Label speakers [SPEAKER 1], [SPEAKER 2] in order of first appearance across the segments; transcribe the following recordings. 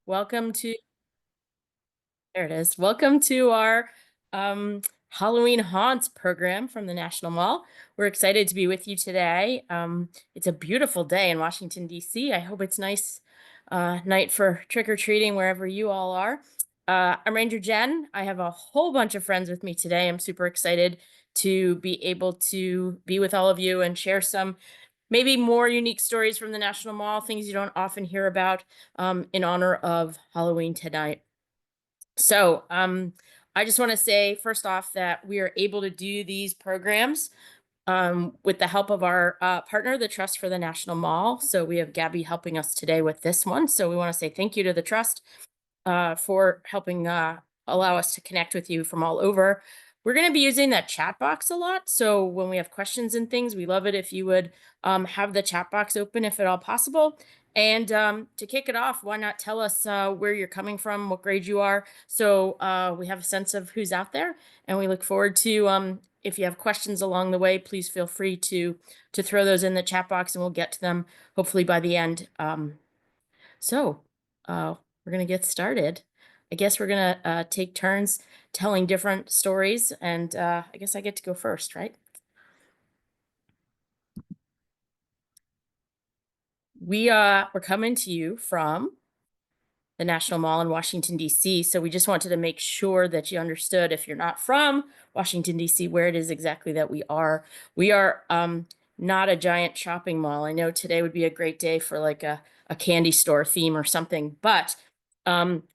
[SPEAKER 1] Welcome to, there it is. Welcome to our Halloween Haunts program from the National Mall. We're excited to be with you today. It's a beautiful day in Washington, D.C. I hope it's nice night for trick-or-treating wherever you all are. I'm Ranger Jen. I have a whole bunch of friends with me today. I'm super excited to be able to be with all of you and share some maybe more unique stories from the National Mall, things you don't often hear about in honor of Halloween tonight. So I just want to say first off that we are able to do these programs with the help of our partner, the Trust for the National Mall. So we have Gabby helping us today with this one. So we want to say thank you to the Trust for helping allow us to connect with you from all over. We're going to be using that chat box a lot. So when we have questions and things, we love it if you would have the chat box open if at all possible. And to kick it off, why not tell us where you're coming from, what grade you are, so we have a sense of who's out there. And we look forward to, if you have questions along the way, please feel free to throw those in the chat box and we'll get to them hopefully by the end. So we're going to get started. I guess we're going to take turns telling different stories, and I guess I get to go first, right? We're coming to you from the National Mall in Washington, D.C. So we just wanted to make sure that you understood, if you're not from Washington, D.C., where it is exactly that we are. We are not a giant shopping mall. I know today would be a great day for like a candy store theme or something, but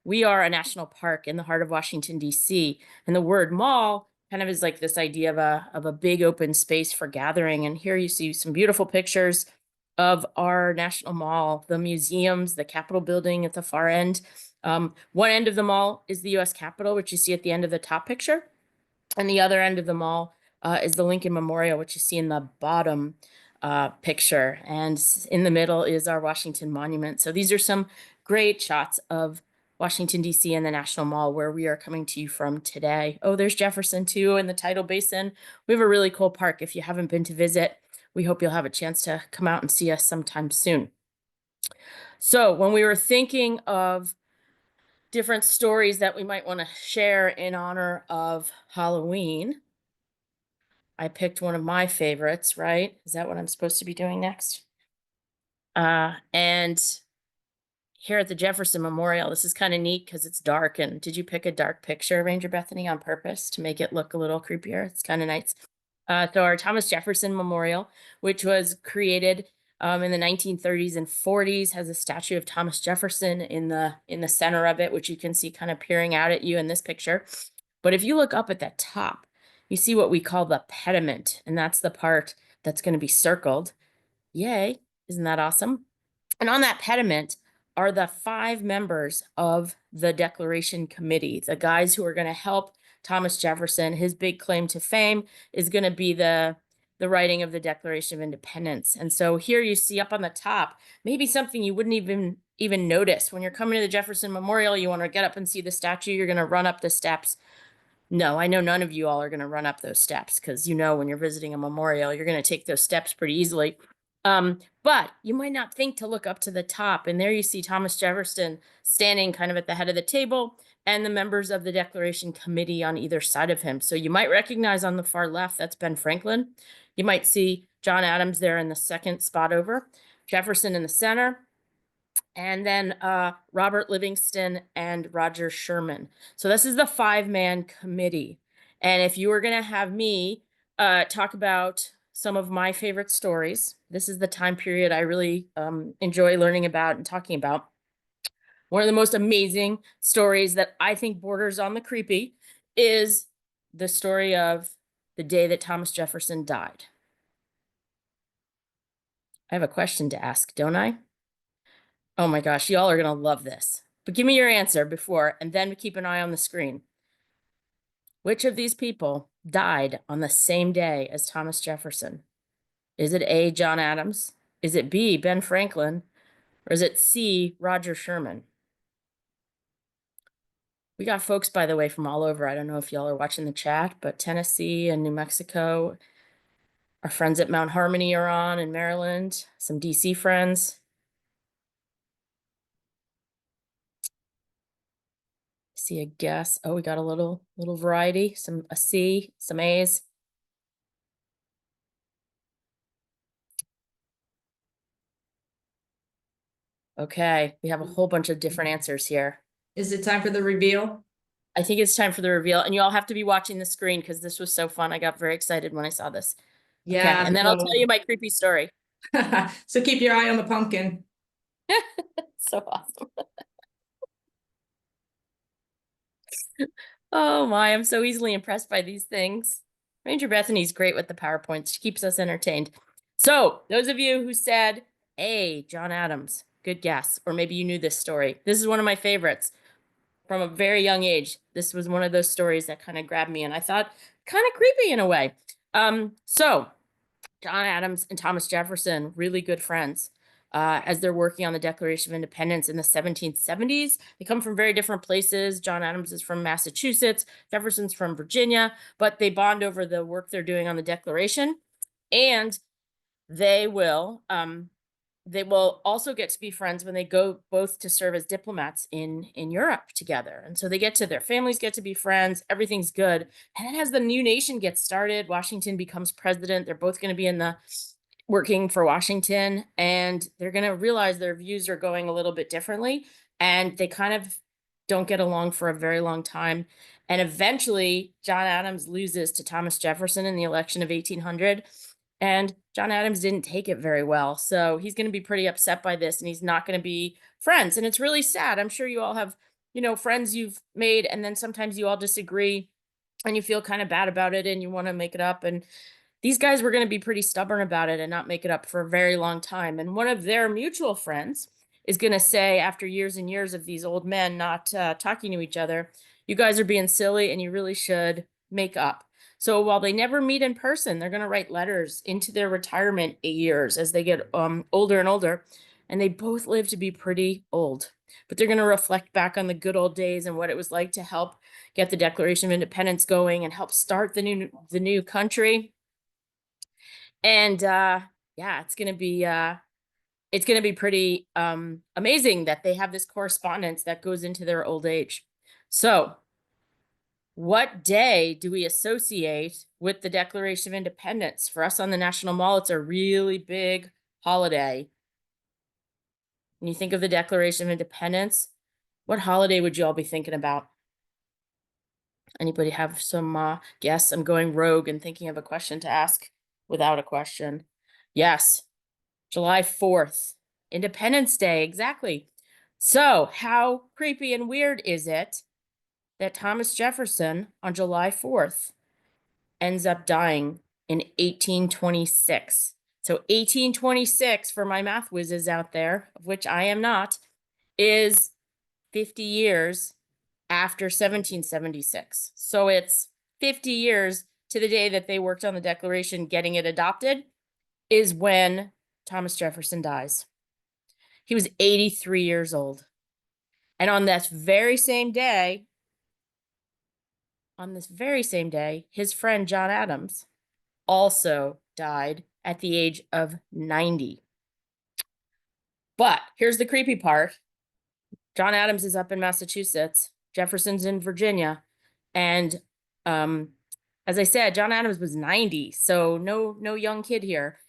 [SPEAKER 1] we are a national park in the heart of Washington, D.C. And the word mall kind of is like this idea of a big open space for gathering. And here you see some beautiful pictures of our national mall, the museums, the Capitol building at the far end. One end of the mall is the U.S. Capitol, which you see at the end of the top picture. And the other end of the mall is the Lincoln Memorial, which you see in the bottom picture. And in the middle is our Washington Monument. So these are some great shots of Washington, D.C. and the National Mall, where we are coming to you from today. Oh, there's Jefferson, too, in the tidal basin. We have a really cool park. If you haven't been to visit, we hope you'll have a chance to come out and see us sometime soon. So when we were thinking of different stories that we might want to share in honor of Halloween, I picked one of my favorites, right? Is that what I'm supposed to be doing next? And here at the Jefferson Memorial, this is kind of neat because it's dark. And did you pick a dark picture, Ranger Bethany, on purpose to make it look a little creepier? It's kind of nice. So our Thomas Jefferson Memorial, which was created in the 1930s and 40s, has a statue of Thomas Jefferson in the center of it, which you can see kind of peering out at you in this picture. But if you look up at the top, you see what we call the pediment, and that's the part that's going to be circled. Yay, isn't that awesome? And on that pediment are the 5 members of the Declaration Committee, the guys who are going to help Thomas Jefferson. His big claim to fame is going to be the writing of the Declaration of Independence. And so here you see up on the top, maybe something you wouldn't even notice. When you're coming to the Jefferson Memorial, you want to get up and see the statue, you're going to run up the steps. No, I know none of you all are going to run up those steps because you know when you're visiting a memorial, you're going to take those steps pretty easily. But you might not think to look up to the top. And there you see Thomas Jefferson standing kind of at the head of the table and the members of the Declaration Committee on either side of him. So you might recognize on the far left, that's Ben Franklin. You might see John Adams there in the second spot over, Jefferson in the center, and then Robert Livingston and Roger Sherman. So this is the 5-man committee. And if you were going to have me talk about some of my favorite stories, this is the time period I really enjoy learning about and talking about. One of the most amazing stories that I think borders on the creepy is the story of the day that Thomas Jefferson died. I have a question to ask, don't I? Oh my gosh, y'all are going to love this. But give me your answer before, and then keep an eye on the screen. Which of these people died on the same day as Thomas Jefferson? Is it A, John Adams? Is it B, Ben Franklin? Or is it C, Roger Sherman? We got folks, by the way, from all over. I don't know if y'all are watching the chat, but Tennessee and New Mexico. Our friends at Mount Harmony are on in Maryland. Some DC friends. See a guess. Oh, we got a little variety, a C, some A's. Okay, we have a whole bunch of different answers here.
[SPEAKER 2] Is it time for the reveal?
[SPEAKER 1] I think it's time for the reveal, and you all have to be watching the screen because this was so fun. I got very excited when I saw this. Okay,
[SPEAKER 2] Yeah.
[SPEAKER 1] and then I'll tell you my creepy story.
[SPEAKER 2] So keep your eye on the pumpkin.
[SPEAKER 1] So awesome. Oh my, I'm so easily impressed by these things. Ranger Bethany's great with the PowerPoints. She keeps us entertained. So, those of you who said, hey, John Adams, good guess. Or maybe you knew this story. This is one of my favorites from a very young age. This was one of those stories that kind of grabbed me, and I thought kind of creepy in a way. So John Adams and Thomas Jefferson, really good friends. As they're working on the Declaration of Independence in the 1770s. They come from very different places. John Adams is from Massachusetts, Jefferson's from Virginia, but they bond over the work they're doing on the Declaration. And they will also get to be friends when they go both to serve as diplomats in Europe together. And so their families get to be friends, everything's good. And then as the new nation gets started, Washington becomes president. They're both going to be working for Washington, and they're going to realize their views are going a little bit differently, and they kind of don't get along for a very long time. And eventually John Adams loses to Thomas Jefferson in the election of 1800. And John Adams didn't take it very well. So he's going to be pretty upset by this, and he's not going to be friends. And it's really sad. I'm sure you all have, friends you've made, and then sometimes you all disagree and you feel kind of bad about it and you want to make it up. And these guys were going to be pretty stubborn about it and not make it up for a very long time. And one of their mutual friends is going to say, after years and years of these old men not talking to each other, you guys are being silly and you really should make up. So while they never meet in person, they're going to write letters into their retirement years as they get older and older. And they both live to be pretty old. But they're going to reflect back on the good old days and what it was like to help get the Declaration of Independence going and help start the new country. And yeah, it's going to be pretty amazing that they have this correspondence that goes into their old age. So what day do we associate with the Declaration of Independence? For us on the National Mall, it's a really big holiday. When you think of the Declaration of Independence, what holiday would you all be thinking about? Anybody have some guess? I'm going rogue and thinking of a question to ask without a question. Yes, July 4th, Independence Day, exactly. So how creepy and weird is it that Thomas Jefferson on July 4th ends up dying in 1826? So 1826, for my math whizzes out there, of which I am not, is 50 years after 1776. So it's 50 years to the day that they worked on the Declaration, getting it adopted, is when Thomas Jefferson dies. He was 83 years old. And on this very same day, his friend John Adams also died at the age of 90. But here's the creepy part. John Adams is up in Massachusetts. Jefferson's in Virginia. And as I said, John Adams was 90, so no young kid here.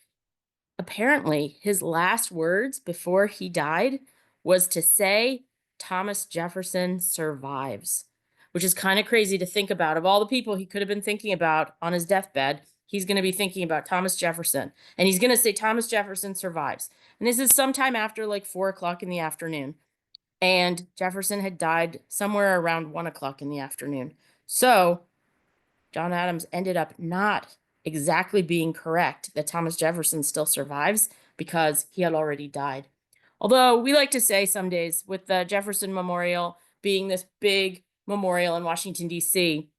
[SPEAKER 1] Apparently, his last words before he died was to say, Thomas Jefferson survives, which is kind of crazy to think about. Of all the people he could have been thinking about on his deathbed, he's going to be thinking about Thomas Jefferson, and he's going to say Thomas Jefferson survives. And this is sometime after like 4 o'clock in the afternoon. And Jefferson had died somewhere around 1 o'clock in the afternoon. So John Adams ended up not exactly being correct that Thomas Jefferson still survives because he had already died. Although we like to say some days, with the Jefferson Memorial being this big memorial in Washington, D.C.,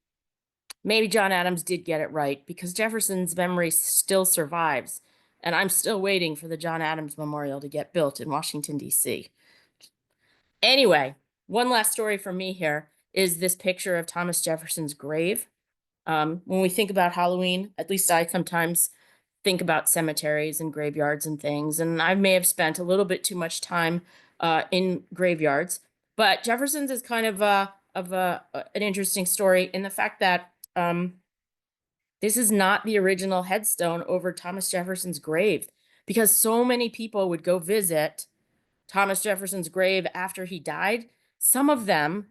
[SPEAKER 1] maybe John Adams did get it right because Jefferson's memory still survives. And I'm still waiting for the John Adams Memorial to get built in Washington, D.C. Anyway, one last story from me here is this picture of Thomas Jefferson's grave. When we think about Halloween, at least I sometimes think about cemeteries and graveyards and things, and I may have spent a little bit too much time in graveyards. But Jefferson's is kind of a an interesting story in the fact that this is not the original headstone over Thomas Jefferson's grave, because so many people would go visit Thomas Jefferson's grave after he died. Some of them,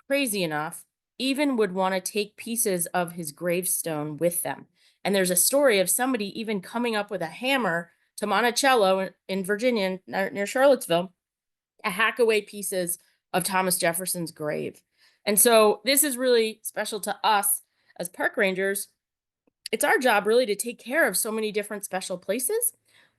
[SPEAKER 1] crazy enough, even would want to take pieces of his gravestone with them. And there's a story of somebody even coming up with a hammer to Monticello in Virginia, near Charlottesville, to hack away pieces of Thomas Jefferson's grave. And so this is really special to us as park rangers. It's our job really to take care of so many different special places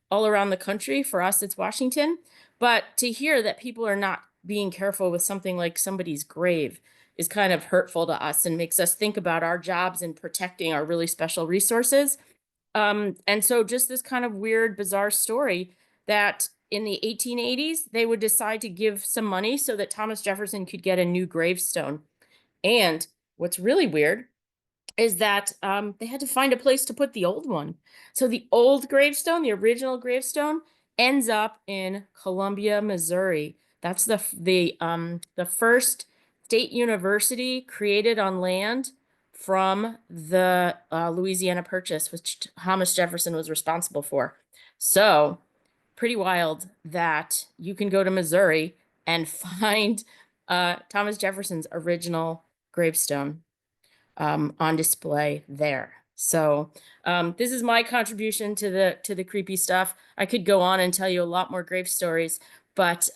[SPEAKER 1] all around the country. For us, it's Washington. But to hear that people are not being careful with something like somebody's grave is kind of hurtful to us and makes us think about our jobs in protecting our really special resources. And so just this kind of weird, bizarre story that in the 1880s, they would decide to give some money so that Thomas Jefferson could get a new gravestone. And what's really weird is that they had to find a place to put the old one. So the old gravestone, the original gravestone, ends up in Columbia, Missouri. That's the first state university created on land from the Louisiana Purchase, which Thomas Jefferson was responsible for. So pretty wild that you can go to Missouri and find Thomas Jefferson's original gravestone on display there. So this is my contribution to the creepy stuff. I could go on and tell you a lot more grave stories, but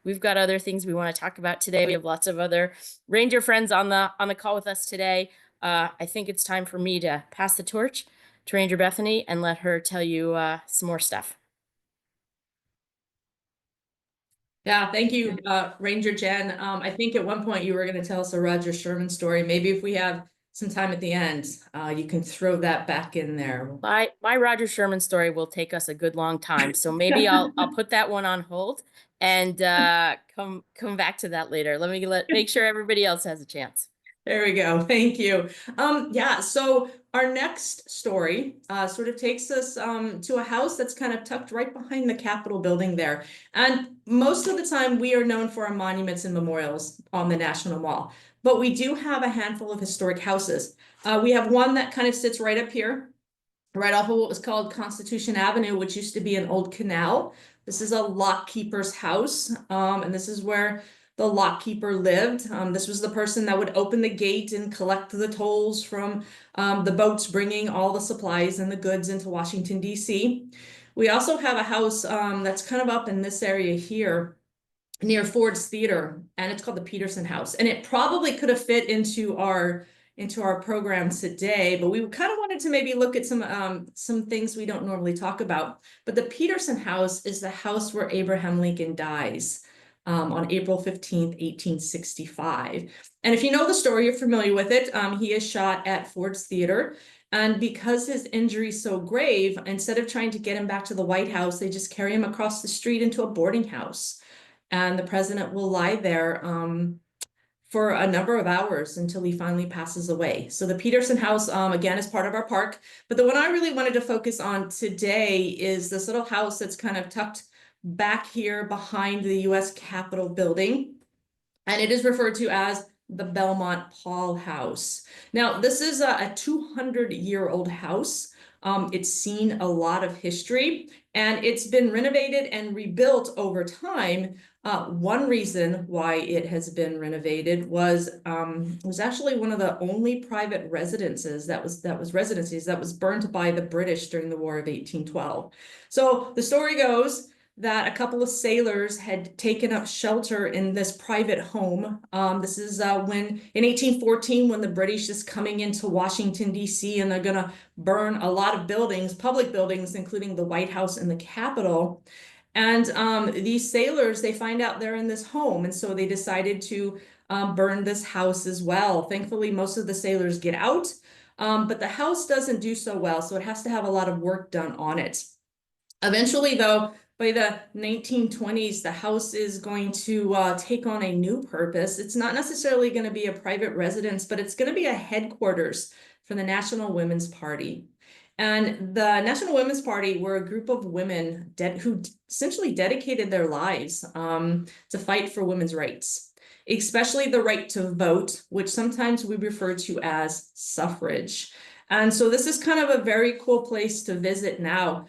[SPEAKER 1] we've got other things we want to talk about today. We have lots of other ranger friends on the call with us today. I think it's time for me to pass the torch to Ranger Bethany and let her tell you some more stuff.
[SPEAKER 2] Yeah, thank you, Ranger Jen. I think at one point you were going to tell us a Roger Sherman story. Maybe if we have some time at the end, you can throw that back in there.
[SPEAKER 1] My Roger Sherman story will take us a good long time, so maybe I'll put that one on hold and come back to that later. Let me make sure everybody else has a chance.
[SPEAKER 2] There we go. Thank you. Yeah, so our next story sort of takes us to a house that's kind of tucked right behind the Capitol building there. And most of the time we are known for our monuments and memorials on the National Mall, but we do have a handful of historic houses. We have one that kind of sits right up here, right off of what was called Constitution Avenue, which used to be an old canal. This is a lockkeeper's house, and this is where the lockkeeper lived. This was the person that would open the gate and collect the tolls from the boats bringing all the supplies and the goods into Washington, D.C. We also have a house that's kind of up in this area here near Ford's Theater, and it's called the Peterson House. And it probably could have fit into our program today, but we kind of wanted to maybe look at some things we don't normally talk about. But the Peterson House is the house where Abraham Lincoln dies on April 15th, 1865. And if you know the story, you're familiar with it. He is shot at Ford's Theater. And because his injury is so grave, instead of trying to get him back to the White House, they just carry him across the street into a boarding house. And the president will lie there for a number of hours until he finally passes away. So the Peterson House, again, is part of our park. But the one I really wanted to focus on today is this little house that's kind of tucked back here behind the U.S. Capitol building. And it is referred to as the Belmont Paul House. Now, this is a 200-year-old house. It's seen a lot of history, and it's been renovated and rebuilt over time. One reason why it has been renovated was actually one of the only private residences that was burned by the British during the War of 1812. So the story goes that a couple of sailors had taken up shelter in this private home. This is when in 1814, when the British is coming into Washington, D.C., and they're going to burn a lot of buildings, public buildings, including the White House and the Capitol. And these sailors, they find out they're in this home, and so they decided to burn this house as well. Thankfully, most of the sailors get out, but the house doesn't do so well, so it has to have a lot of work done on it. Eventually, though, by the 1920s, the house is going to take on a new purpose. It's not necessarily going to be a private residence, but it's going to be a headquarters for the National Women's Party. And the National Women's Party were a group of women who essentially dedicated their lives to fight for women's rights. especially the right to vote, which sometimes we refer to as suffrage. And so this is kind of a very cool place to visit now.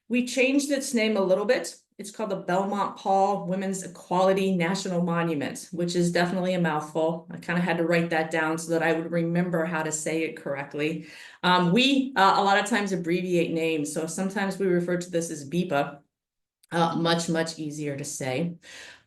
[SPEAKER 2] We changed its name a little bit. It's called the Belmont Paul Women's Equality National Monument, which is definitely a mouthful. I kind of had to write that down so that I would remember how to say it correctly. We a lot of times abbreviate names, so sometimes we refer to this as BIPA. Much easier to say.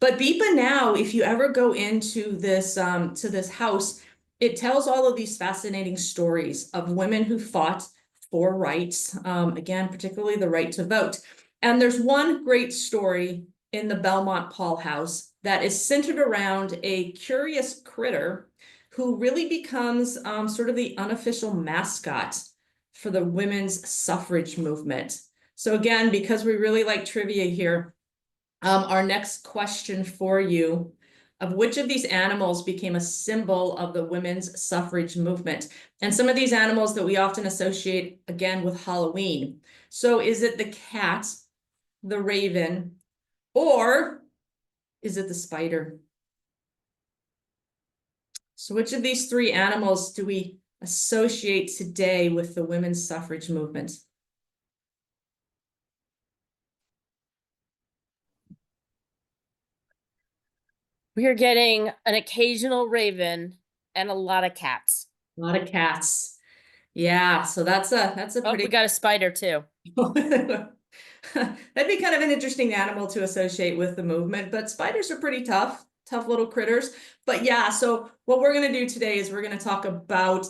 [SPEAKER 2] But BIPA now, if you ever go into this to this house, it tells all of these fascinating stories of women who fought for rights, again, particularly the right to vote. And there's one great story in the Belmont Paul House that is centered around a curious critter who really becomes sort of the unofficial mascot for the women's suffrage movement. So again, because we really like trivia here, our next question for you, of which of these animals became a symbol of the women's suffrage movement? And some of these animals that we often associate, again, with Halloween. So is it the cat, the raven, or is it the spider? So which of these three animals do we associate today with the women's suffrage movement?
[SPEAKER 1] We are getting an occasional raven and a lot of cats.
[SPEAKER 2] A lot of cats. Yeah, so that's a
[SPEAKER 1] Oh,
[SPEAKER 2] pretty
[SPEAKER 1] we got a spider too.
[SPEAKER 2] That'd be kind of an interesting animal to associate with the movement, but spiders are pretty tough little critters. But yeah, so what we're going to do today is we're going to talk about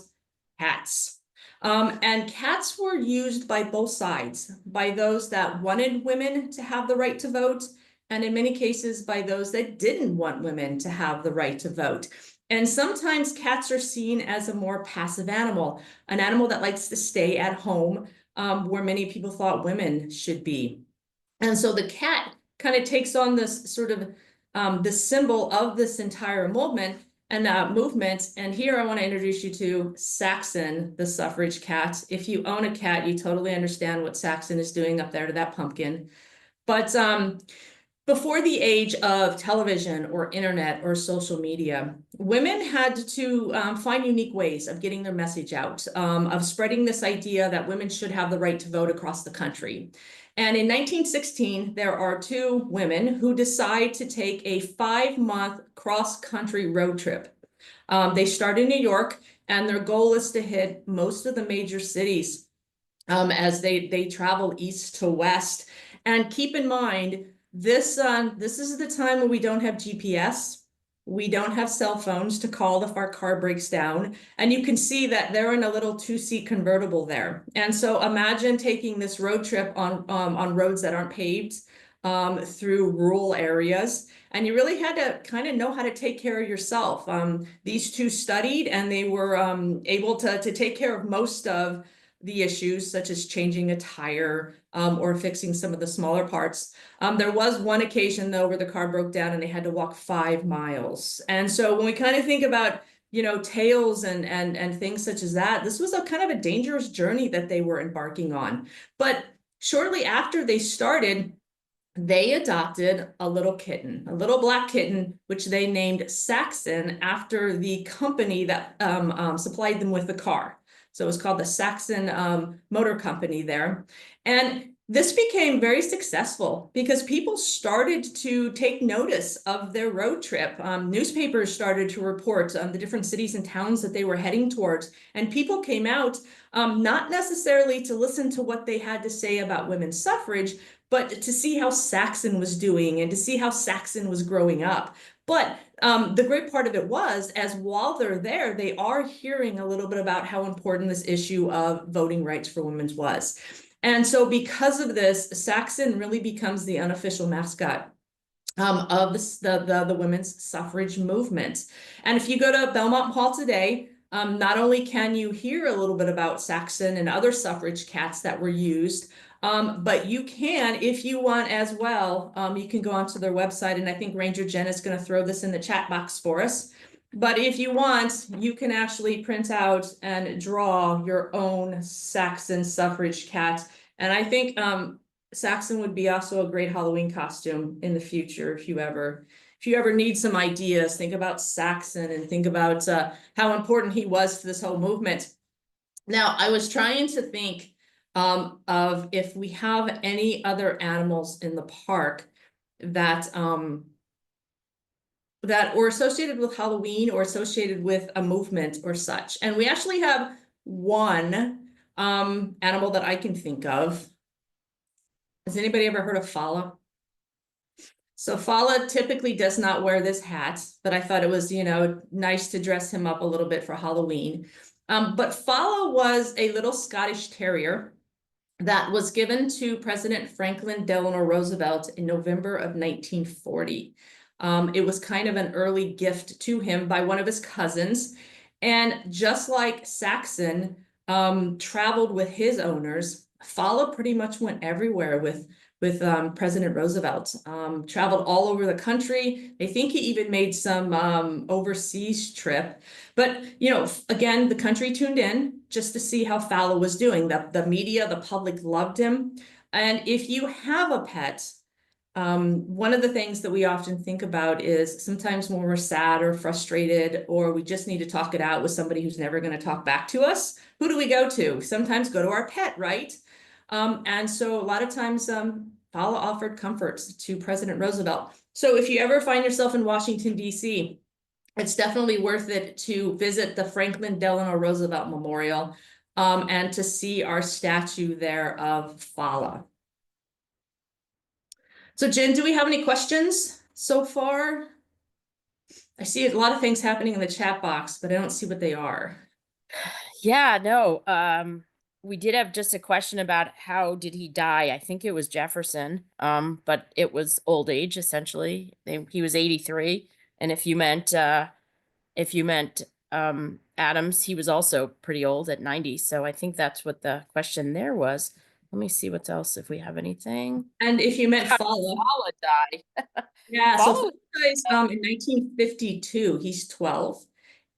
[SPEAKER 2] cats. And cats were used by both sides, by those that wanted women to have the right to vote, and in many cases by those that didn't want women to have the right to vote. And sometimes cats are seen as a more passive animal, an animal that likes to stay at home, where many people thought women should be. And so the cat kind of takes on this sort of the symbol of this entire movement. And here I want to introduce you to Saxon, the suffrage cat. If you own a cat, you totally understand what Saxon is doing up there to that pumpkin. But before the age of television or internet or social media, women had to find unique ways of getting their message out, of spreading this idea that women should have the right to vote across the country. And in 1916, there are two women who decide to take a 5-month cross-country road trip. They start in New York, and their goal is to hit most of the major cities as they travel east to west. And keep in mind, this is the time when we don't have GPS. We don't have cell phones to call if our car breaks down. And you can see that they're in a little 2-seat convertible there. And so imagine taking this road trip on roads that aren't paved through rural areas. And you really had to kind of know how to take care of yourself. These two studied, and they were able to take care of most of the issues, such as changing a tire or fixing some of the smaller parts. There was one occasion, though, where the car broke down and they had to walk 5 miles. And so when we kind of think about, you know, tales and things such as that, this was a kind of a dangerous journey that they were embarking on. But shortly after they started, they adopted a little kitten, a little black kitten, which they named Saxon after the company that supplied them with the car. So it was called the Saxon Motor Company there. And this became very successful because people started to take notice of their road trip. Newspapers started to report the different cities and towns that they were heading towards. And people came out not necessarily to listen to what they had to say about women's suffrage, but to see how Saxon was doing and to see how Saxon was growing up. But the great part of it was, as while they're there, they are hearing a little bit about how important this issue of voting rights for women was. And so because of this, Saxon really becomes the unofficial mascot of the women's suffrage movement. And if you go to Belmont Hall today, not only can you hear a little bit about Saxon and other suffrage cats that were used, but you can, if you want as well, you can go onto their website, and I think Ranger Jen is going to throw this in the chat box for us. But if you want, you can actually print out and draw your own Saxon suffrage cat. And I think Saxon would be also a great Halloween costume in the future if if you ever need some ideas, think about Saxon and think about how important he was to this whole movement. Now, I was trying to think of if we have any other animals in the park that that were associated with Halloween or associated with a movement or such. And we actually have one animal that I can think of. Has anybody ever heard of Fala? So Fala typically does not wear this hat, but I thought it was, nice to dress him up a little bit for Halloween. But Fala was a little Scottish terrier that was given to President Franklin Delano Roosevelt in November of 1940. It was kind of an early gift to him by one of his cousins. And just like Saxon traveled with his owners, Fala pretty much went everywhere with President Roosevelt, traveled all over the country. They think he even made some overseas trip. But, again, the country tuned in just to see how Fala was doing. The media, the public loved him. And if you have a pet, one of the things that we often think about is sometimes when we're sad or frustrated, or we just need to talk it out with somebody who's never going to talk back to us, who do we go to? Sometimes go to our pet, right? And so a lot of times, Fala offered comforts to President Roosevelt. So if you ever find yourself in Washington, D.C., it's definitely worth it to visit the Franklin Delano Roosevelt Memorial and to see our statue there of Fala. So Jen, do we have any questions so far? I see a lot of things happening in the chat box, but I don't see what they are.
[SPEAKER 1] Yeah, no. We did have just a question about how did he die? I think it was Jefferson. But it was old age essentially. He was 83, and if you meant Adams, he was also pretty old at 90. So I think that's what the question there was. Let me see what else if we have anything.
[SPEAKER 2] And if you meant
[SPEAKER 1] How did
[SPEAKER 2] Fala,
[SPEAKER 1] Paula die?
[SPEAKER 2] yeah, so
[SPEAKER 1] Paula.
[SPEAKER 2] Fala dies in 1952. He's 12.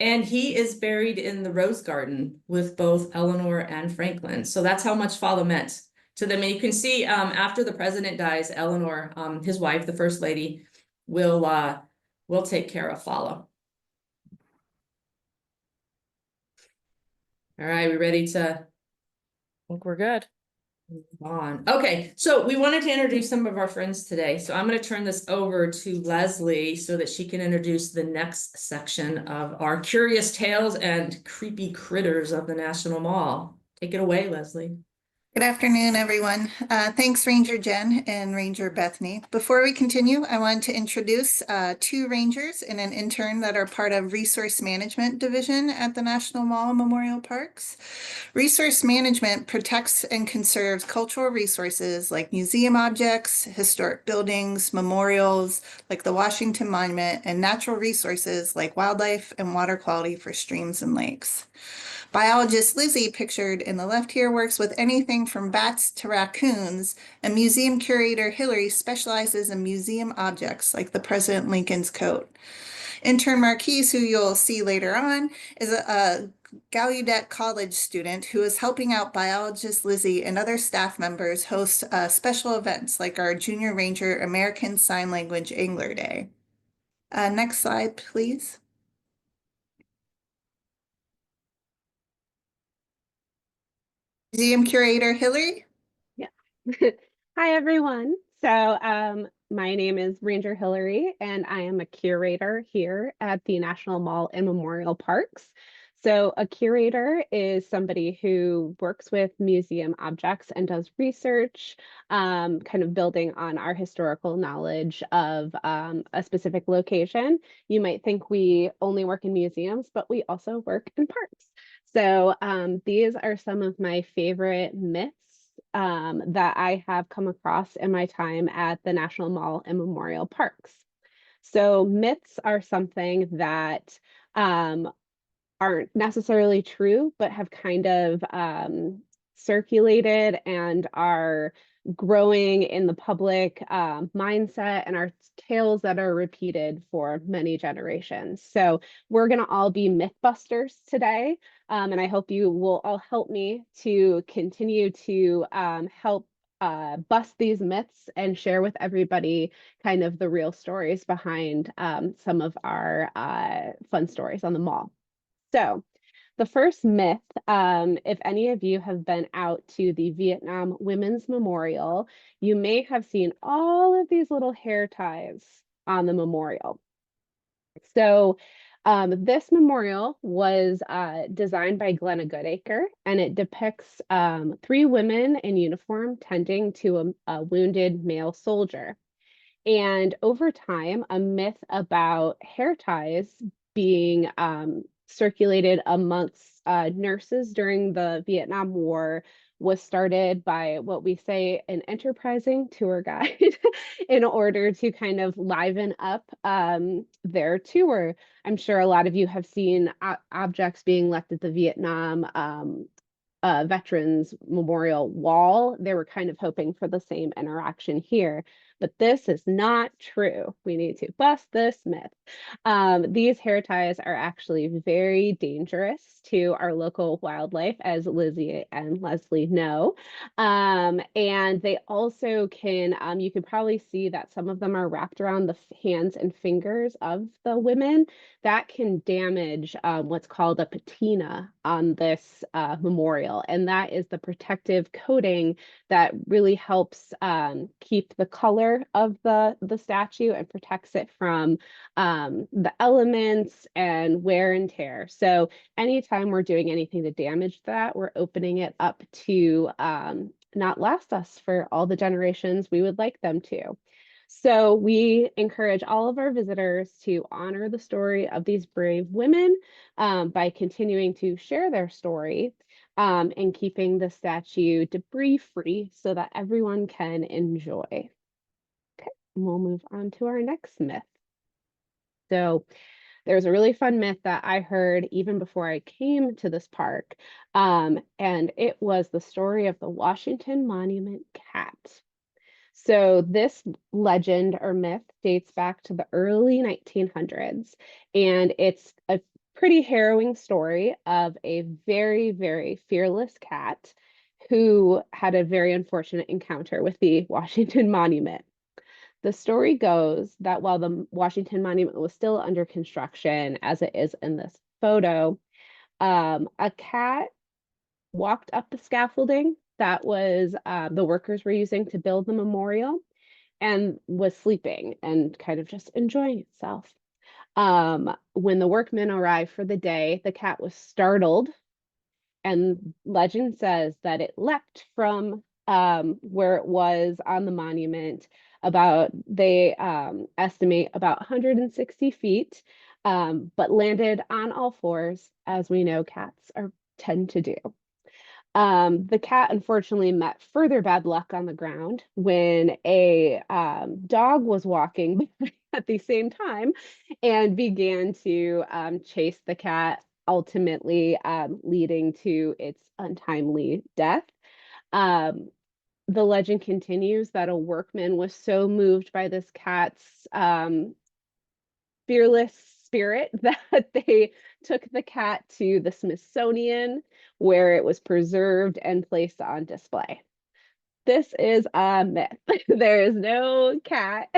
[SPEAKER 2] And he is buried in the Rose Garden with both Eleanor and Franklin. So that's how much Fala meant to them. And you can see after the president dies, Eleanor, his wife, the first lady, will take care of Fala. All right, we ready to
[SPEAKER 1] I think we're good.
[SPEAKER 2] move on? Okay, so we wanted to introduce some of our friends today. So I'm going to turn this over to Leslie so that she can introduce the next section of our curious tales and creepy critters of the National Mall. Take it away, Leslie.
[SPEAKER 3] Good afternoon, everyone. Thanks, Ranger Jen and Ranger Bethany. Before we continue, I want to introduce two rangers and an intern that are part of Resource Management Division at the National Mall and Memorial Parks. Resource Management protects and conserves cultural resources like museum objects, historic buildings, memorials like the Washington Monument, and natural resources like wildlife and water quality for streams and lakes. Biologist Lizzie, pictured in the left here, works with anything from bats to raccoons, and museum curator Hillary specializes in museum objects like the President Lincoln's coat. Intern Marquise, who you'll see later on, is a Gallaudet College student who is helping out biologist Lizzie and other staff members host special events like our Junior Ranger American Sign Language Angler Day. Next slide, please. Museum curator Hillary.
[SPEAKER 4] Yeah. Hi, everyone. So my name is Ranger Hillary, and I am a curator here at the National Mall and Memorial Parks. So a curator is somebody who works with museum objects and does research, kind of building on our historical knowledge of a specific location. You might think we only work in museums, but we also work in parks. So these are some of my favorite myths that I have come across in my time at the National Mall and Memorial Parks. So myths are something that aren't necessarily true, but have kind of circulated and are growing in the public mindset, and are tales that are repeated for many generations. So we're going to all be mythbusters today, and I hope you will all help me to continue to help bust these myths and share with everybody kind of the real stories behind some of our fun stories on the mall. So the first myth, if any of you have been out to the Vietnam Women's Memorial, you may have seen all of these little hair ties on the memorial. So this memorial was designed by Glenna Goodacre, and it depicts 3 women in uniform tending to a wounded male soldier. And over time, a myth about hair ties being circulated amongst nurses during the Vietnam War was started by what we say an enterprising tour guide in order to kind of liven up their tour. I'm sure a lot of you have seen objects being left at the Vietnam Veterans Memorial Wall. They were kind of hoping for the same interaction here, but this is not true. We need to bust this myth. These hair ties are actually very dangerous to our local wildlife, as Lizzie and Leslie know. And they also can, you can probably see that some of them are wrapped around the hands and fingers of the women. That can damage what's called a patina on this memorial. And that is the protective coating that really helps keep the color of the statue and protects it from the elements and wear and tear. So anytime we're doing anything to damage that, we're opening it up to not last us for all the generations we would like them to. So we encourage all of our visitors to honor the story of these brave women by continuing to share their story and keeping the statue debris free so that everyone can enjoy. Okay, and we'll move on to our next myth. So there's a really fun myth that I heard even before I came to this park, and it was the story of the Washington Monument cat. So this legend or myth dates back to the early 1900s, and it's a pretty harrowing story of a very, very fearless cat who had a very unfortunate encounter with the Washington Monument. The story goes that while the Washington Monument was still under construction, as it is in this photo, a cat walked up the scaffolding that was the workers were using to build the memorial and was sleeping and kind of just enjoying itself. When the workmen arrived for the day, the cat was startled, and legend says that it leapt from where it was on the monument about, they estimate about 160 feet, but landed on all fours, as we know cats tend to do. The cat unfortunately met further bad luck on the ground when a dog was walking at the same time and began to chase the cat, ultimately leading to its untimely death. The legend continues that a workman was so moved by this cat's fearless spirit that they took the cat to the Smithsonian, where it was preserved and placed on display. This is a myth. There is no cat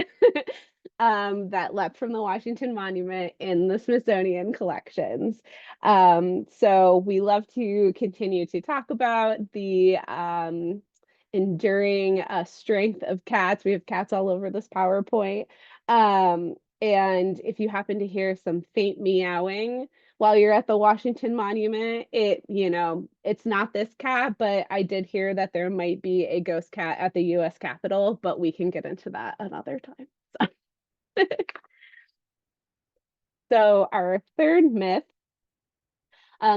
[SPEAKER 4] that leapt from the Washington Monument in the Smithsonian collections. So we love to continue to talk about the enduring strength of cats. We have cats all over this PowerPoint. And if you happen to hear some faint meowing while you're at the Washington Monument, it's not this cat, but I did hear that there might be a ghost cat at the US Capitol, but we can get into that another time. So our third myth,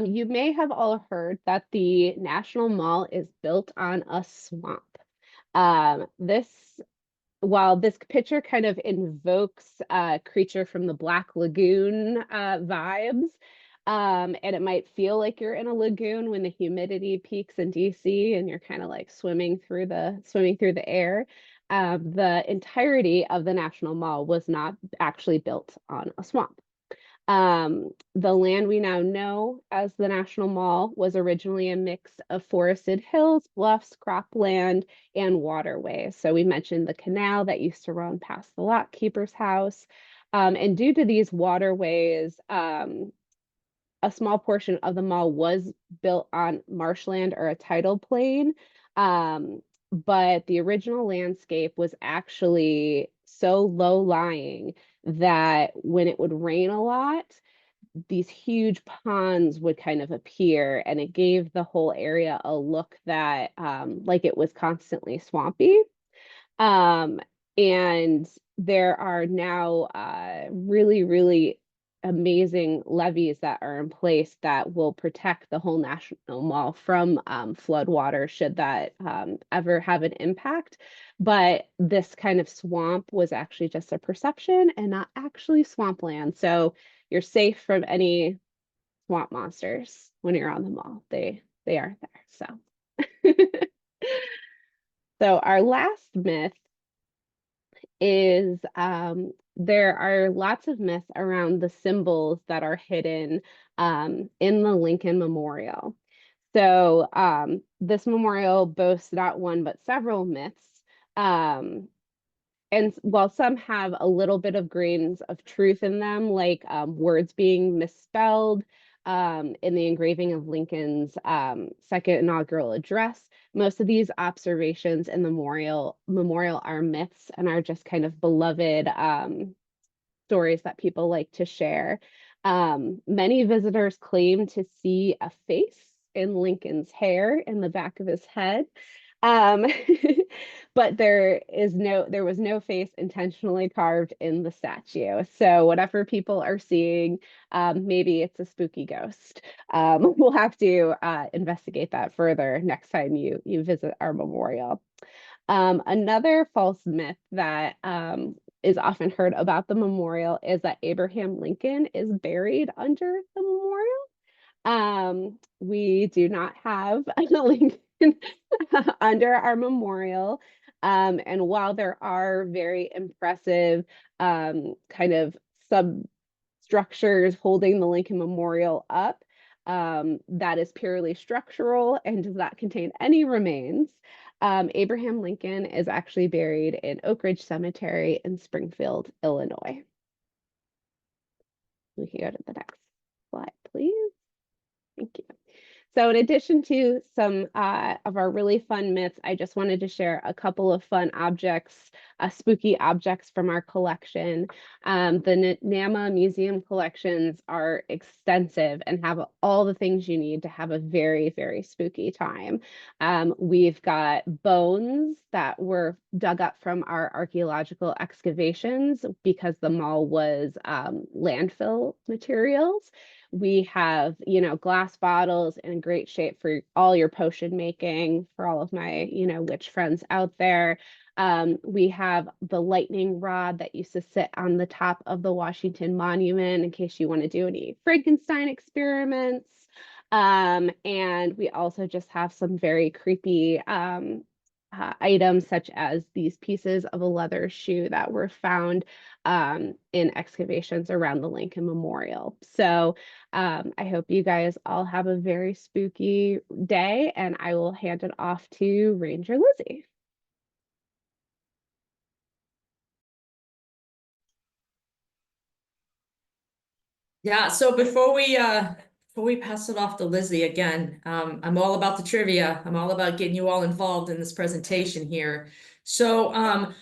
[SPEAKER 4] you may have all heard that the National Mall is built on a swamp. While this picture kind of invokes a creature from the Black Lagoon vibes, and it might feel like you're in a lagoon when the humidity peaks in DC and you're kind of like swimming through the air. The entirety of the National Mall was not actually built on a swamp. The land we now know as the National Mall was originally a mix of forested hills, bluffs, cropland, and waterways. So we mentioned the canal that used to run past the lot keeper's house. And due to these waterways, a small portion of the mall was built on marshland or a tidal plain. But the original landscape was actually so low lying that when it would rain a lot, these huge ponds would kind of appear, and it gave the whole area a look that like it was constantly swampy. Um, and there are now really, really amazing levees that are in place that will protect the whole National Mall from flood water should that ever have an impact. But this kind of swamp was actually just a perception and not actually swampland. So you're safe from any swamp monsters when you're on the mall. They aren't there. So so our last myth is there are lots of myths around the symbols that are hidden in the Lincoln Memorial. So this memorial boasts not one but several myths. And while some have a little bit of grains of truth in them, like words being misspelled in the engraving of Lincoln's second inaugural address, most of these observations in the memorial are myths and are just kind of beloved stories that people like to share. Many visitors claim to see a face in Lincoln's hair in the back of his head. But there was no face intentionally carved in the statue. So whatever people are seeing, maybe it's a spooky ghost. We'll have to investigate that further next time you visit our memorial. Another false myth that is often heard about the memorial is that Abraham Lincoln is buried under the memorial. We do not have a Lincoln under our memorial. And while there are very impressive kind of substructures holding the Lincoln Memorial up, that is purely structural and does not contain any remains. Abraham Lincoln is actually buried in Oak Ridge Cemetery in Springfield, Illinois. We can go to the next slide, please. Thank you. So in addition to some of our really fun myths, I just wanted to share a couple of fun objects, spooky objects from our collection. The NAMA museum collections are extensive and have all the things you need to have a very, very spooky time. We've got bones that were dug up from our archaeological excavations because the mall was landfill materials. We have, glass bottles in great shape for all your potion making, for all of my, witch friends out there. We have the lightning rod that used to sit on the top of the Washington Monument in case you want to do any Frankenstein experiments. And we also just have some very creepy items such as these pieces of a leather shoe that were found in excavations around the Lincoln Memorial. So I hope you guys all have a very spooky day, and I will hand it off to Ranger Lizzie.
[SPEAKER 2] Yeah, so before we pass it off to Lizzie again, I'm all about the trivia. I'm all about getting you all involved in this presentation here. So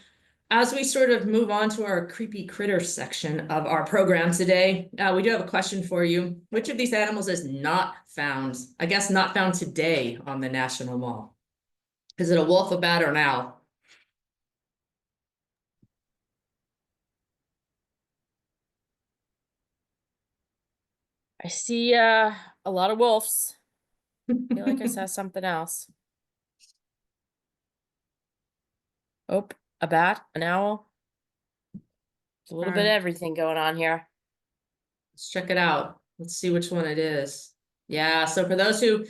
[SPEAKER 2] as we sort of move on to our creepy critter section of our program today, we do have a question for you. Which of these animals is not found, I guess not found today on the National Mall? Is it a wolf, a bat, or an owl?
[SPEAKER 1] I see a lot of wolves. I feel like I saw something else. Oh, a bat, an owl. There's a little bit of everything going on here.
[SPEAKER 2] Let's check it out. Let's see which one it is. Yeah, so for those who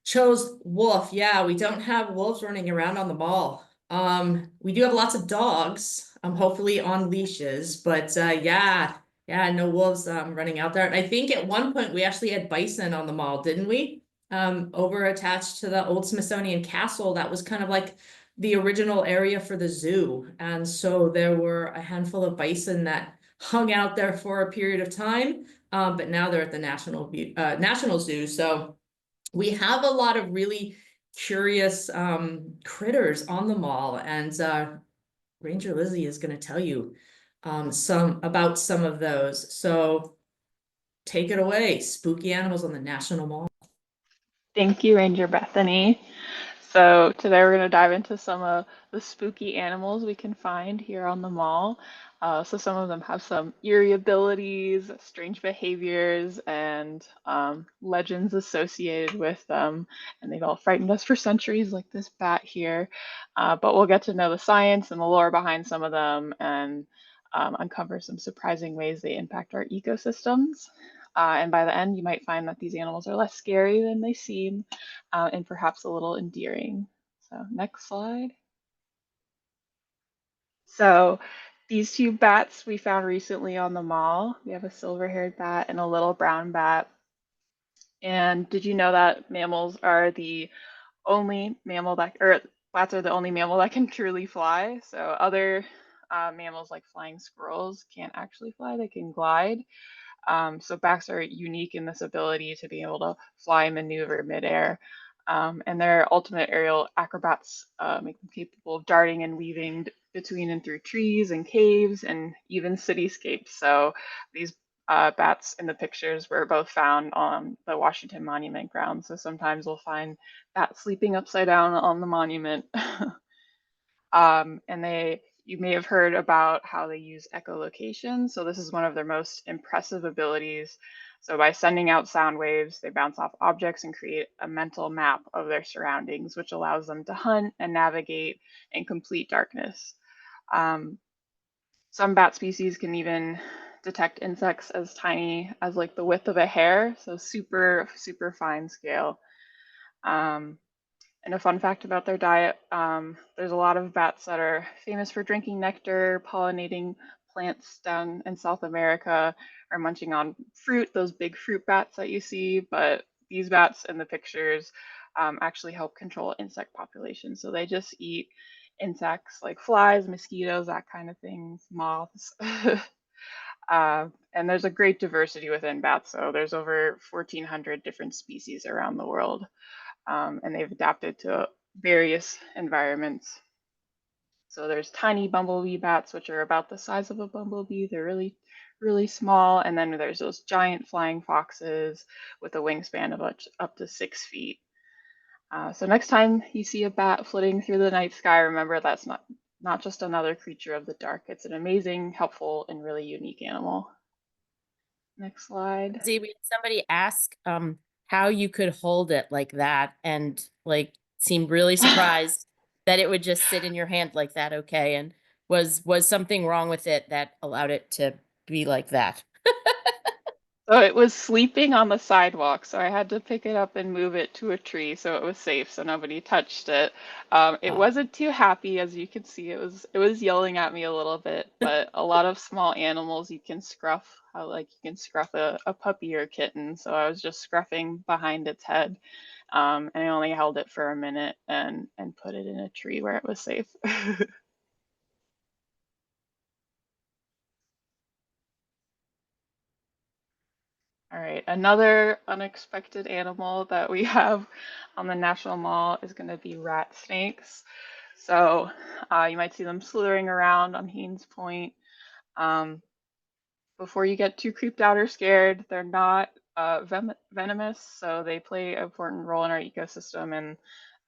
[SPEAKER 2] chose wolf, yeah, we don't have wolves running around on the mall. We do have lots of dogs, hopefully on leashes, but yeah, Yeah, no wolves running out there. And I think at one point we actually had bison on the mall, didn't we? Over attached to the old Smithsonian Castle. That was kind of like the original area for the zoo. And so there were a handful of bison that hung out there for a period of time. But now they're at the National Zoo. So we have a lot of really curious critters on the mall. And Ranger Lizzie is going to tell you some of those. So take it away. Spooky animals on the National Mall.
[SPEAKER 5] Thank you, Ranger Bethany. So today we're going to dive into some of the spooky animals we can find here on the mall. So some of them have some eerie abilities, strange behaviors, and legends associated with them. And they've all frightened us for centuries, like this bat here. But we'll get to know the science and the lore behind some of them and uncover some surprising ways they impact our ecosystems. And by the end, you might find that these animals are less scary than they seem and perhaps a little endearing. So next slide. So these two bats we found recently on the mall. We have a silver-haired bat and a little brown bat. And did you know that mammals are the only mammal that, or bats are the only mammal that can truly fly? So other mammals like flying squirrels can't actually fly, they can glide. So bats are unique in this ability to be able to fly and maneuver midair. And their ultimate aerial acrobats make them capable of darting and weaving between and through trees and caves and even cityscapes. So these bats in the pictures were both found on the Washington Monument ground. So sometimes we'll find bats sleeping upside down on the monument. And you may have heard about how they use echolocation. So this is one of their most impressive abilities. So by sending out sound waves, they bounce off objects and create a mental map of their surroundings, which allows them to hunt and navigate in complete darkness. Some bat species can even detect insects as tiny as like the width of a hair, so super, super fine scale. And a fun fact about their diet, there's a lot of bats that are famous for drinking nectar, pollinating plants down in South America, or munching on fruit, those big fruit bats that you see. But these bats in the pictures actually help control insect populations. So they just eat insects like flies, mosquitoes, that kind of things, moths. And there's a great diversity within bats. So there's over 1,400 different species around the world. And they've adapted to various environments. So there's tiny bumblebee bats, which are about the size of a bumblebee. They're really, really small. And then there's those giant flying foxes with a wingspan of up to 6 feet. So next time you see a bat flitting through the night sky, remember that's not just another creature of the dark. It's an amazing, helpful, and really unique animal. Next slide.
[SPEAKER 1] Z, we had somebody ask how you could hold it like that and like seemed really surprised that it would just sit in your hand like that, okay? And was something wrong with it that allowed it to be like that?
[SPEAKER 5] So it was sleeping on the sidewalk, so I had to pick it up and move it to a tree so it was safe, so nobody touched it. It
[SPEAKER 1] Oh.
[SPEAKER 5] wasn't too happy, as you can see. It was yelling at me a little bit, but a lot of small animals you can scruff, how like you can scruff a puppy or a kitten. So I was just scruffing behind its head, and I only held it for a minute and put it in a tree where it was safe. All right, another unexpected animal that we have on the National Mall is going to be rat snakes. So you might see them slithering around on Haynes Point. Um, Before you get too creeped out or scared, they're not venomous, so they play an important role in our ecosystem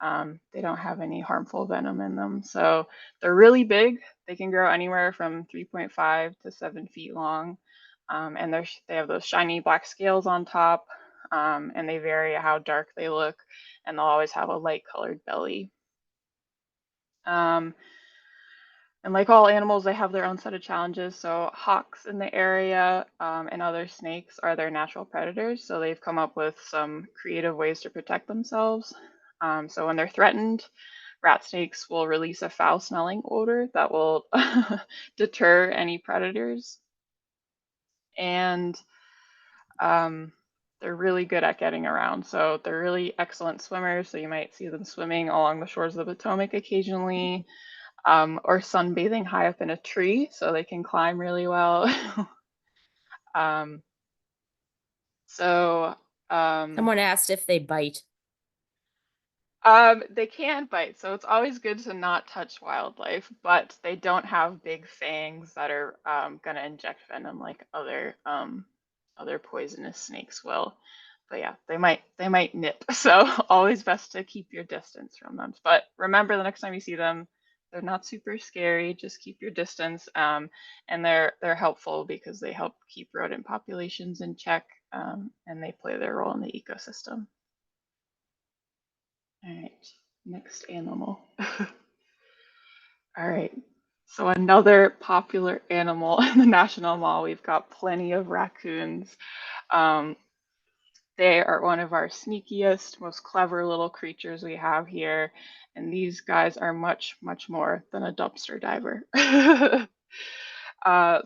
[SPEAKER 5] and they don't have any harmful venom in them. So they're really big. They can grow anywhere from 3.5 to 7 feet long. And they have those shiny black scales on top, and they vary how dark they look, and they'll always have a light colored belly. And like all animals, they have their own set of challenges. So hawks in the area and other snakes are their natural predators. So they've come up with some creative ways to protect themselves. So when they're threatened, rat snakes will release a foul-smelling odor that will deter any predators. and they're really good at getting around. So they're really excellent swimmers. So you might see them swimming along the shores of the Potomac occasionally, or sunbathing high up in a tree, so they can climb really well. um, so
[SPEAKER 1] Someone asked if they bite.
[SPEAKER 5] They can bite, so it's always good to not touch wildlife, but they don't have big fangs that are gonna inject venom like other poisonous snakes will. But yeah, they might nip. So always best to keep your distance from them. But remember, the next time you see them, they're not super scary. Just keep your distance. And they're helpful because they help keep rodent populations in check, and they play their role in the ecosystem. All right, next animal. All right, so another popular animal in the National Mall, we've got plenty of raccoons. Um, they are one of our sneakiest, most clever little creatures we have here, and these guys are much, much more than a dumpster diver.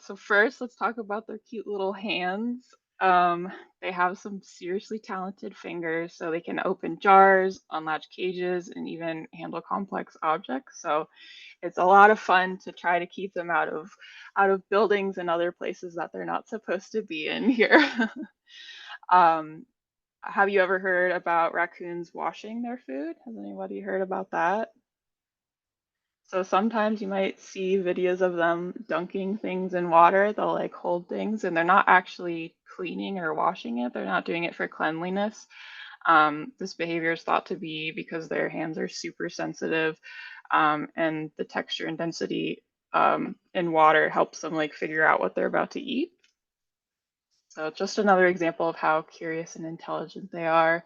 [SPEAKER 5] So first, let's talk about their cute little hands. Um, they have some seriously talented fingers, so they can open jars, unlatch cages, and even handle complex objects. So it's a lot of fun to try to keep them out of buildings and other places that they're not supposed to be in here. um, have you ever heard about raccoons washing their food? Has anybody heard about that? So sometimes you might see videos of them dunking things in water. They'll like hold things and they're not actually cleaning or washing it. They're not doing it for cleanliness. This behavior is thought to be because their hands are super sensitive, and the texture and density in water helps them like figure out what they're about to eat. So just another example of how curious and intelligent they are.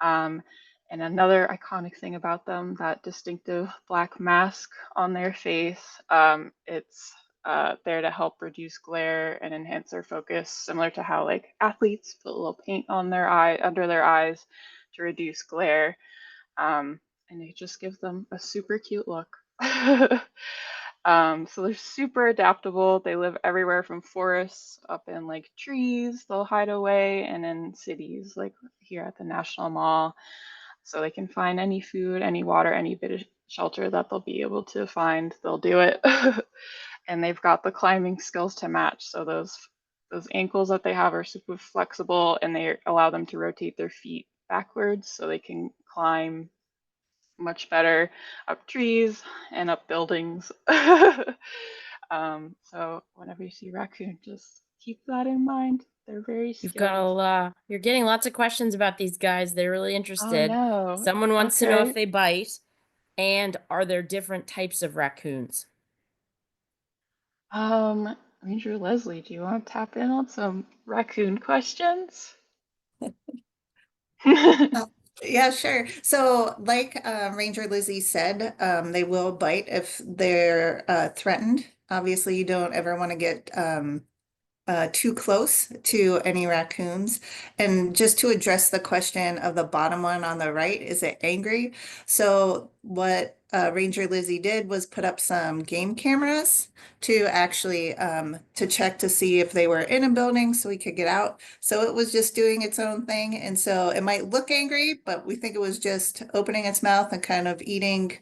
[SPEAKER 5] Um, and another iconic thing about them, that distinctive black mask on their face, it's there to help reduce glare and enhance their focus, similar to how like athletes put a little paint on their eye, under their eyes to reduce glare. And it just gives them a super cute look. So they're super adaptable. They live everywhere from forests up in like trees, they'll hide away, and in cities like here at the National Mall. So they can find any food, any water, any bit of shelter that they'll be able to find, they'll do it. And they've got the climbing skills to match. So those ankles that they have are super flexible, and they allow them to rotate their feet backwards so they can climb much better up trees and up buildings. So whenever you see raccoon, just keep that in mind. They're very
[SPEAKER 1] You've got
[SPEAKER 5] skilled.
[SPEAKER 1] you're getting lots of questions about these guys. They're really
[SPEAKER 5] Oh
[SPEAKER 1] interested.
[SPEAKER 5] no.
[SPEAKER 1] Someone wants to know if
[SPEAKER 5] Okay.
[SPEAKER 1] they bite, and are there different types of raccoons?
[SPEAKER 5] Ranger Leslie, do you want to tap in on some raccoon questions?
[SPEAKER 3] Uh, Yeah, sure. So like Ranger Lizzie said, they will bite if they're threatened. Obviously, you don't ever want to get too close to any raccoons. And just to address the question of the bottom one on the right, is it angry? So what Ranger Lizzie did was put up some game cameras to actually to check to see if they were in a building so we could get out. So it was just doing its own thing. And so it might look angry, but we think it was just opening its mouth and kind of eating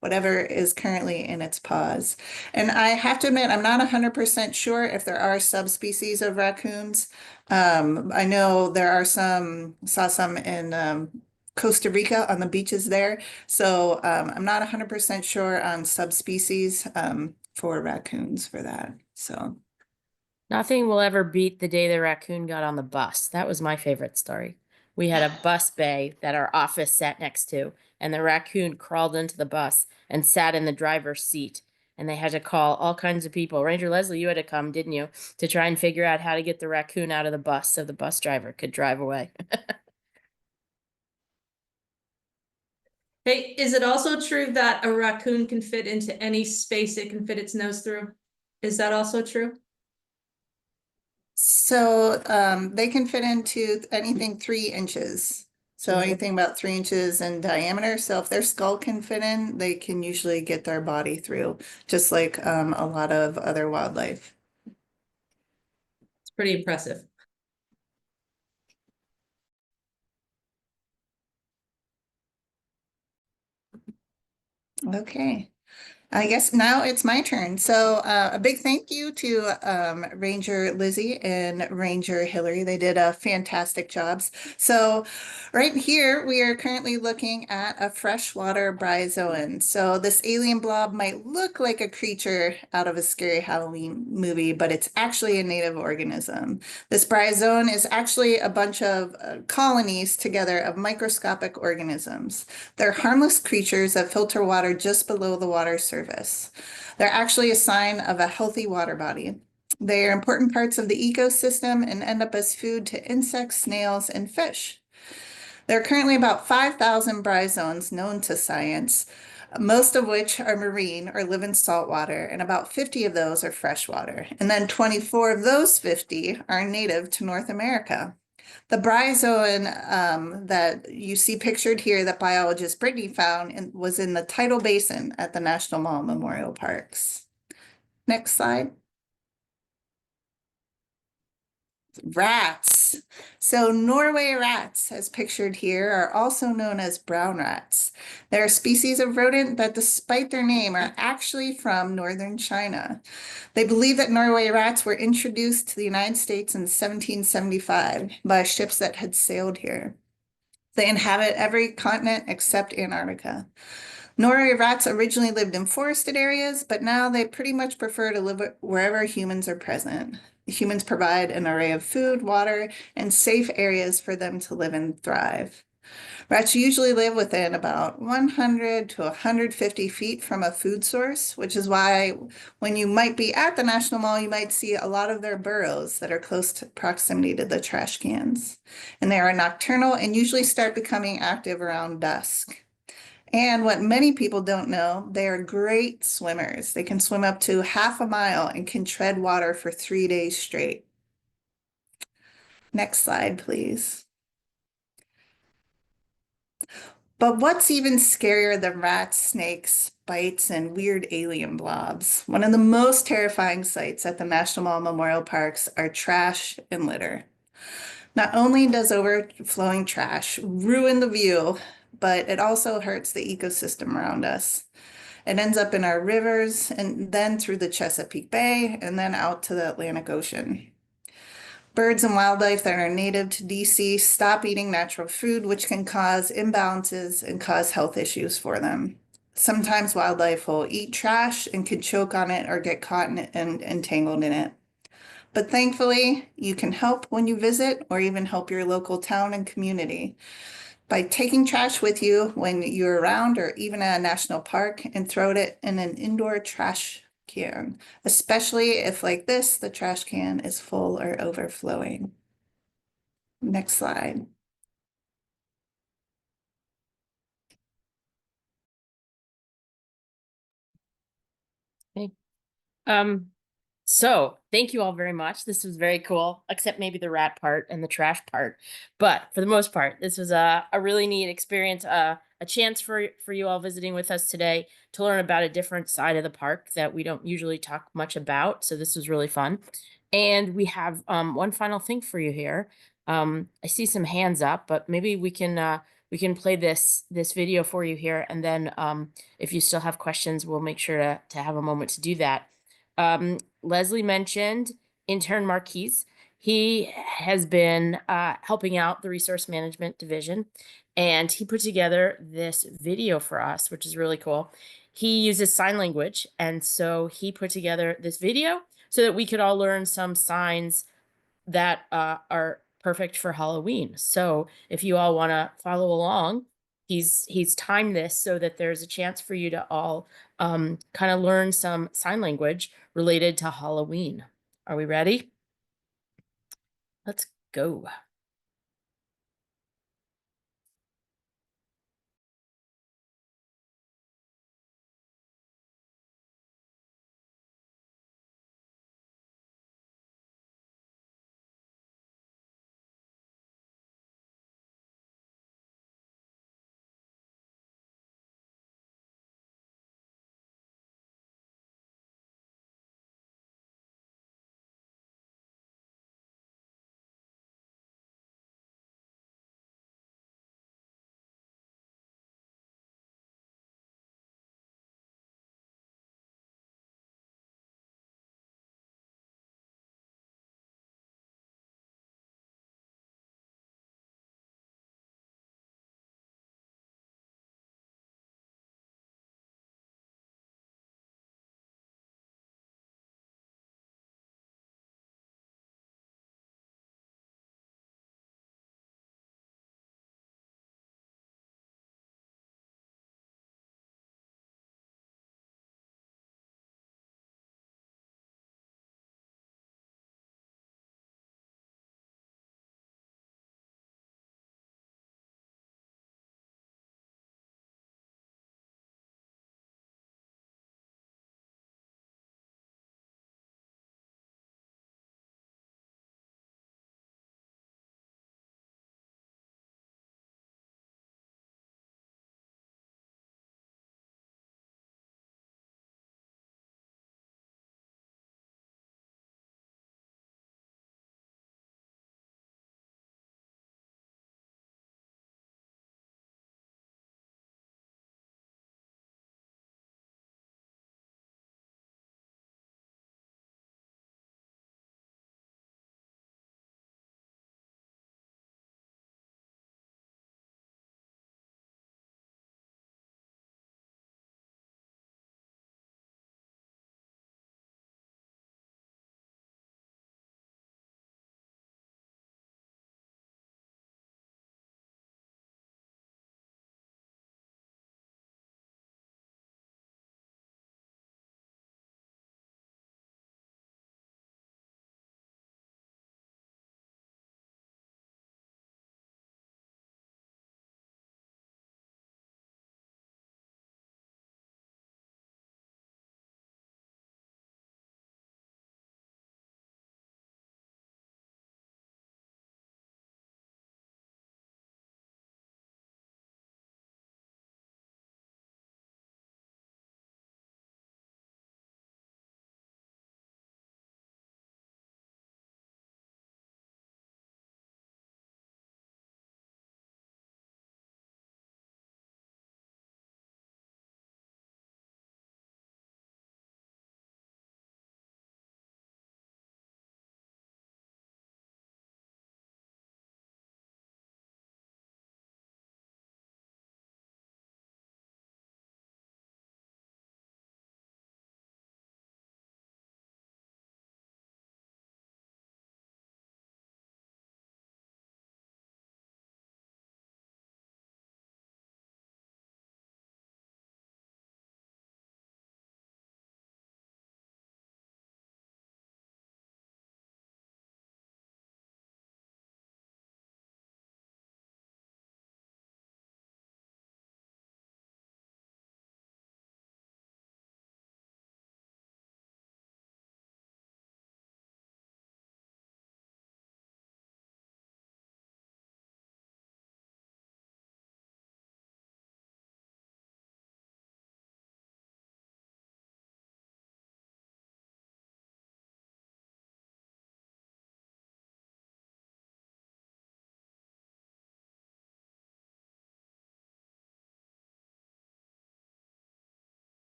[SPEAKER 3] whatever is currently in its paws. And I have to admit, I'm not 100% sure if there are subspecies of raccoons. I know there are saw some in Costa Rica on the beaches there. So I'm not 100% sure on subspecies for raccoons for that. So
[SPEAKER 1] Nothing will ever beat the day the raccoon got on the bus. That was my favorite story. We had a bus bay that our office sat next to, and the raccoon crawled into the bus and sat in the driver's seat. And they had to call all kinds of people. Ranger Leslie, you had to come, didn't you, to try and figure out how to get the raccoon out of the bus so the bus driver could drive away.
[SPEAKER 2] Hey, is it also true that a raccoon can fit into any space it can fit its nose through? Is that also true?
[SPEAKER 3] So they can fit into anything 3 inches. So anything about 3 inches in diameter. So if their skull can fit in, they can usually get their body through, just like a lot of other wildlife.
[SPEAKER 2] Pretty impressive.
[SPEAKER 3] Okay. I guess now it's my turn. So a big thank you to Ranger Lizzie and Ranger Hillary. They did a fantastic jobs. So right here, we are currently looking at a freshwater bryozoan. So this alien blob might look like a creature out of a scary Halloween movie, but it's actually a native organism. This bryozoan is actually a bunch of colonies together of microscopic organisms. They're harmless creatures that filter water just below the water surface. They're actually a sign of a healthy water body. They are important parts of the ecosystem and end up as food to insects, snails, and fish. There are currently about 5,000 bryozoans known to science, most of which are marine or live in salt water, and about 50 of those are freshwater. And then 24 of those 50 are native to North America. The bryozoan that you see pictured here that biologist Brittany found was in the tidal basin at the National Mall Memorial Parks. Next slide. Rats. So Norway rats, as pictured here, are also known as brown rats. They're a species of rodent that, despite their name, are actually from northern China. They believe that Norway rats were introduced to the United States in 1775 by ships that had sailed here. They inhabit every continent except Antarctica. Norway rats originally lived in forested areas, but now they pretty much prefer to live wherever humans are present. Humans provide an array of food, water, and safe areas for them to live and thrive. Rats usually live within about 100 to 150 feet from a food source, which is why when you might be at the National Mall, you might see a lot of their burrows that are close to proximity to the trash cans. And they are nocturnal and usually start becoming active around dusk. And what many people don't know, they are great swimmers. They can swim up to half a mile and can tread water for 3 days straight. Next slide, please. But what's even scarier than rats, snakes, bites, and weird alien blobs? One of the most terrifying sights at the National Mall Memorial Parks are trash and litter. Not only does overflowing trash ruin the view, but it also hurts the ecosystem around us. It ends up in our rivers and then through the Chesapeake Bay and then out to the Atlantic Ocean. Birds and wildlife that are native to DC stop eating natural food, which can cause imbalances and cause health issues for them. Sometimes wildlife will eat trash and could choke on it or get caught in it and entangled in it. But thankfully, you can help when you visit or even help your local town and community by taking trash with you when you're around or even at a national park and throw it in an indoor trash can, especially if, like this, the trash can is full or overflowing. Next slide.
[SPEAKER 1] Okay. So thank you all very much. This was very cool, except maybe the rat part and the trash part. But for the most part, this was a really neat experience, a chance for you all visiting with us today to learn about a different side of the park that we don't usually talk much about. So this was really fun. And we have one final thing for you here. I see some hands up, but maybe we can play this video for you here, and then if you still have questions, we'll make sure to have a moment to do that. Leslie mentioned intern Marquise. He has been helping out the resource management division, and he put together this video for us, which is really cool. He uses sign language, and so he put together this video so that we could all learn some signs that are perfect for Halloween. So if you all want to follow along, he's timed this so that there's a chance for you to all kind of learn some sign language related to Halloween. Are we ready? Let's go.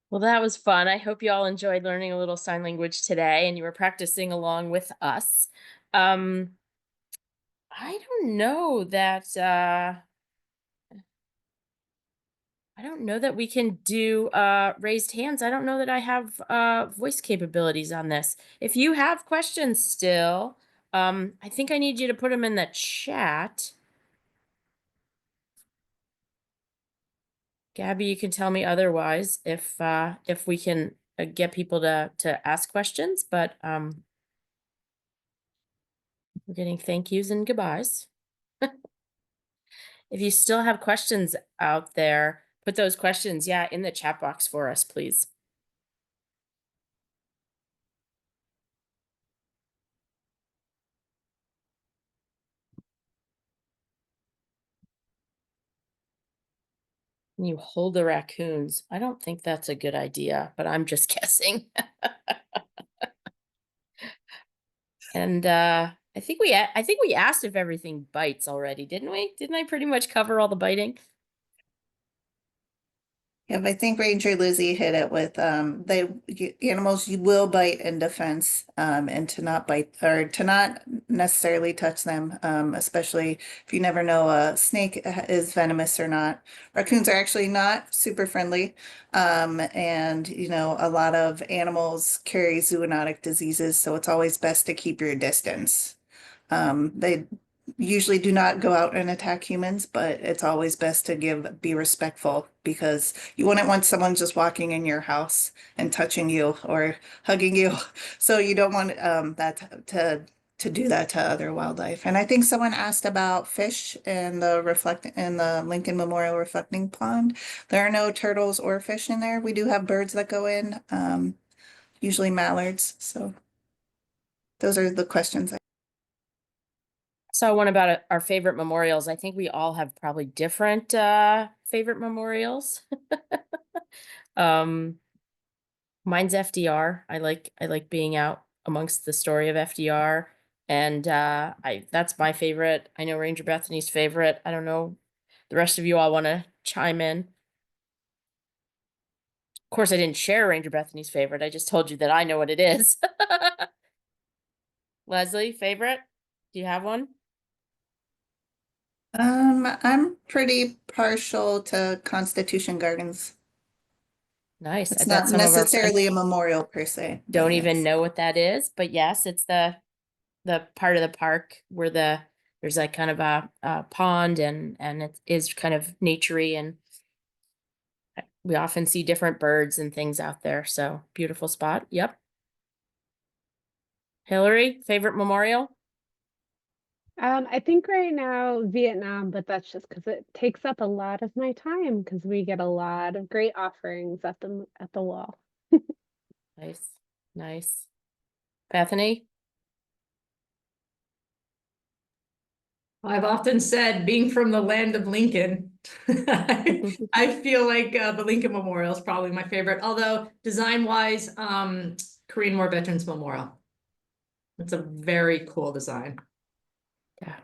[SPEAKER 1] Well, that was fun. I hope you all enjoyed learning a little sign language today and you were practicing along with us. Um, I don't know that I don't know that we can do raised hands. I don't know that I have voice capabilities on this. If you have questions still, I think I need you to put them in the chat. Gabby, you can tell me otherwise if we can get people to ask questions, but we're getting thank yous and goodbyes. If you still have questions out there, put those questions, yeah, in the chat box for us, please. And you hold the raccoons. I don't think that's a good idea, but I'm just guessing. And I think we asked if everything bites already, didn't we? Didn't I pretty much cover all the biting?
[SPEAKER 3] Yeah, but I think Ranger Lizzie hit it with animals you will bite in defense, and to not bite or to not necessarily touch them, especially if you never know a snake is venomous or not. Raccoons are actually not super friendly, and a lot of animals carry zoonotic diseases, so it's always best to keep your distance. They usually do not go out and attack humans, but it's always best to be respectful because you wouldn't want someone just walking in your house and touching you or hugging you. So you don't want to do that to other wildlife. And I think someone asked about fish in the Lincoln Memorial Reflecting Pond. There are no turtles or fish in there. We do have birds that go in, usually mallards. So those are the questions.
[SPEAKER 1] Saw one about our favorite memorials. I think we all have probably different favorite memorials. um Mine's FDR. I like being out amongst the story of FDR, and I that's my favorite. I know Ranger Bethany's favorite. I don't know the rest of you all want to chime in. Of course, I didn't share Ranger Bethany's favorite. I just told you that I know what it is. Leslie, favorite? Do you have one?
[SPEAKER 3] I'm pretty partial to Constitution Gardens.
[SPEAKER 1] Nice. I
[SPEAKER 3] It's
[SPEAKER 1] bet
[SPEAKER 3] not
[SPEAKER 1] some of our friends
[SPEAKER 3] necessarily a memorial per se, but
[SPEAKER 1] don't even
[SPEAKER 3] yes.
[SPEAKER 1] know what that is, but yes, it's the part of the park where there's like kind of a pond and it is kind of naturey, and we often see different birds and things out there. So beautiful spot. Yep. Hillary, favorite memorial?
[SPEAKER 4] I think right now Vietnam, but that's just because it takes up a lot of my time because we get a lot of great offerings at the wall.
[SPEAKER 1] Nice. Nice. Bethany?
[SPEAKER 2] I've often said, being from the land of Lincoln, I feel like the Lincoln Memorial is probably my favorite. Although design-wise, Korean War Veterans Memorial. It's a very cool design.
[SPEAKER 1] Yeah.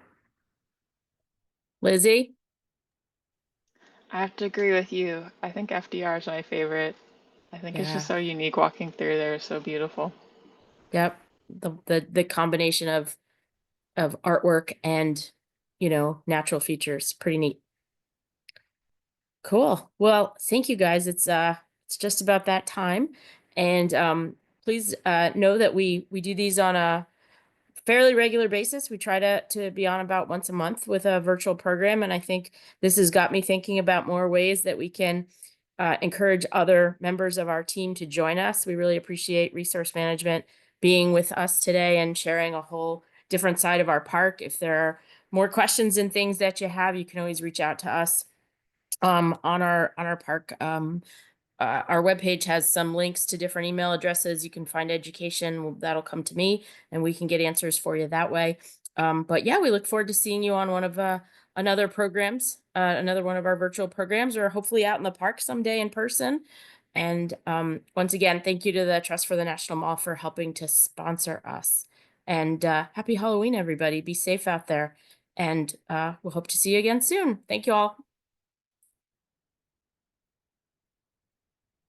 [SPEAKER 1] Lizzie?
[SPEAKER 5] I have to agree with you. I think FDR is my favorite. I think it's just
[SPEAKER 1] Yeah.
[SPEAKER 5] so unique walking through there, so beautiful.
[SPEAKER 1] Yep. The combination of artwork and natural features. Pretty neat. Cool. Well, thank you guys. It's just about that time. And please know that we do these on a fairly regular basis. We try to be on about once a month with a virtual program, and I think this has got me thinking about more ways that we can encourage other members of our team to join us. We really appreciate Resource Management being with us today and sharing a whole different side of our park. If there are more questions and things that you have, you can always reach out to us on our park. Our webpage has some links to different email addresses. You can find education that'll come to me, and we can get answers for you that way. But yeah, we look forward to seeing you on one of another programs, another one of our virtual programs, or hopefully out in the park someday in person. And once again, thank you to the Trust for the National Mall for helping to sponsor us. And happy Halloween, everybody. Be safe out there. And we'll hope to see you again soon. Thank you all.